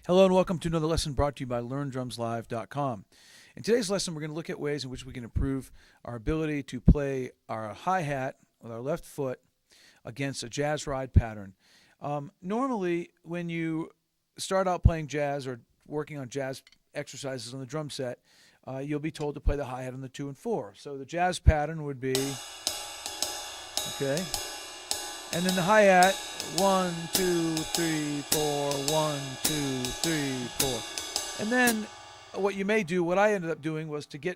Hello and welcome to another lesson brought to you by LearnDrumsLive.com. In today's lesson, we're going to look at ways in which we can improve our ability to play our hi-hat with our left foot against a jazz ride pattern. Normally, when you start out playing jazz or working on jazz exercises on the drum set, you'll be told to play the hi-hat on the 2 and 4. So the jazz pattern would be, okay, and then the hi-hat, 1, 2, 3, 4, 1, 2, 3, 4. And then what you may do, what I ended up doing was to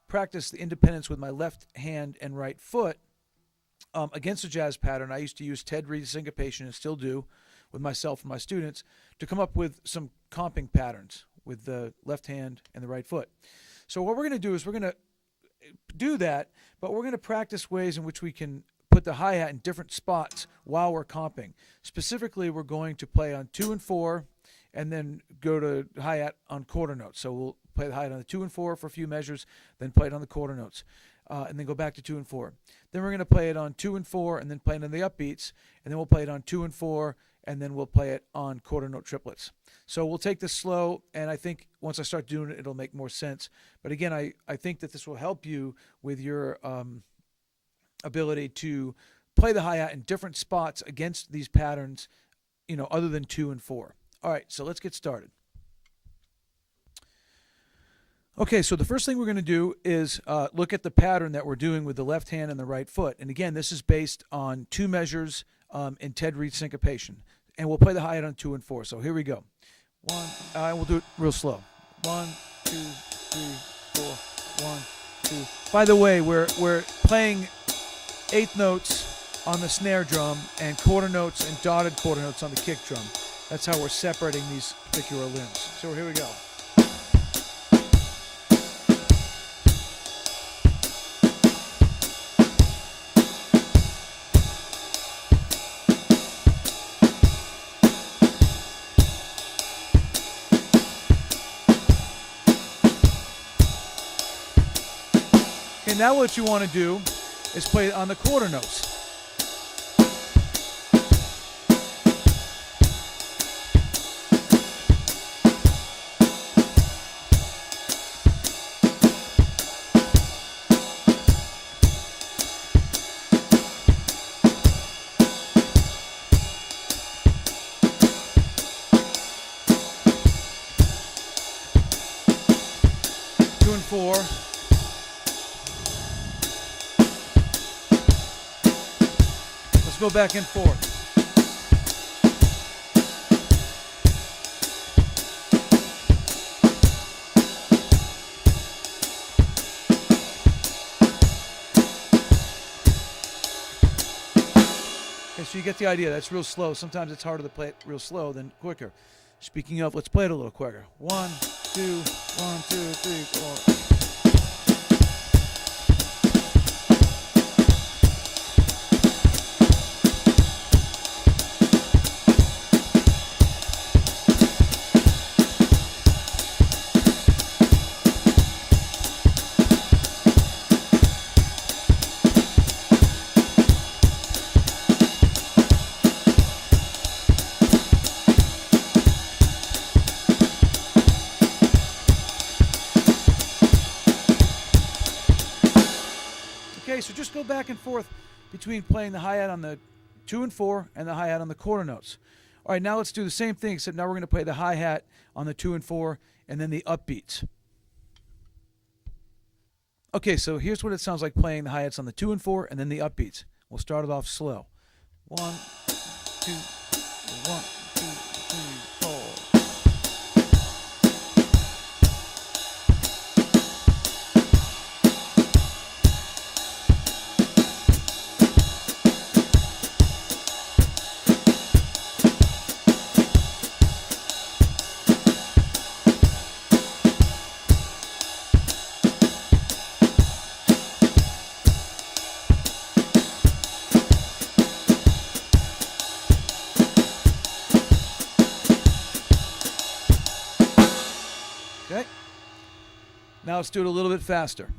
practice the independence with my left hand and right foot against the jazz pattern. I used to use Ted Reed's syncopation, and still do, with myself and my students, to come up with some comping patterns with the left hand and the right foot. So what we're going to do is we're going to do that, but we're going to practice ways in which we can put the hi-hat in different spots while we're comping. Specifically, we're going to play on 2 and 4 and then go to hi-hat on quarter notes. So we'll play the hi-hat on the 2 and 4 for a few measures, then play it on the quarter notes, and then go back to 2 and 4. Then we're going to play it on 2 and 4 and then play it on the upbeats, and then we'll play it on 2 and 4 and then we'll play it on quarter note triplets. So we'll take this slow, and I think once I start doing it, it'll make more sense. But again, I think that this will help you with your ability to play the hi-hat in different spots against these patterns, other than 2 and 4. All right, so let's get started. Okay, so the first thing we're going to do is look at the pattern that we're doing with the left hand and the right foot. And again, this is based on 2 measures in Ted Reed's syncopation. And we'll play the hi-hat on 2 and 4. So here we go. We'll do it real slow. 1, 2, 3, 4, 1, 2. By the way, we're playing 8th notes on the snare drum and quarter notes and dotted quarter notes on the kick drum. That's how we're separating these particular limbs. So here we go. Okay, now what you want to do is play it on the quarter notes. Two and 4. Let's go back and forth. Okay, so you get the idea. That's real slow. Sometimes it's harder to play it real slow than quicker. Speaking of, let's play it a little quicker. 1, 2, 1, 2, 3, 4. Okay, so just go back and forth between playing the hi-hat on the 2 and 4 and the hi-hat on the quarter notes. All right, now let's do the same thing, except now we're going to play the hi-hat on the 2 and 4 and then the upbeats. Okay, so here's what it sounds like playing the hi-hats on the 2 and 4 and then the upbeats. We'll start it off slow. 1, 2, 1, 2, 3, 4. Okay. Now let's do it a little bit faster.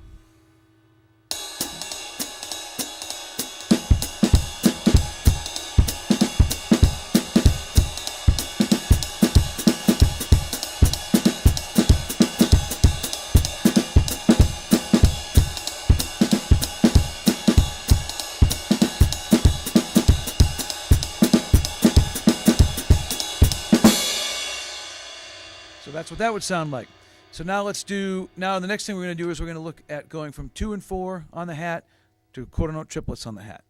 that's what that would sound like. So now the next thing we're going to do is we're going to look at going from 2 and 4 on the hat to quarter note triplets on the hat.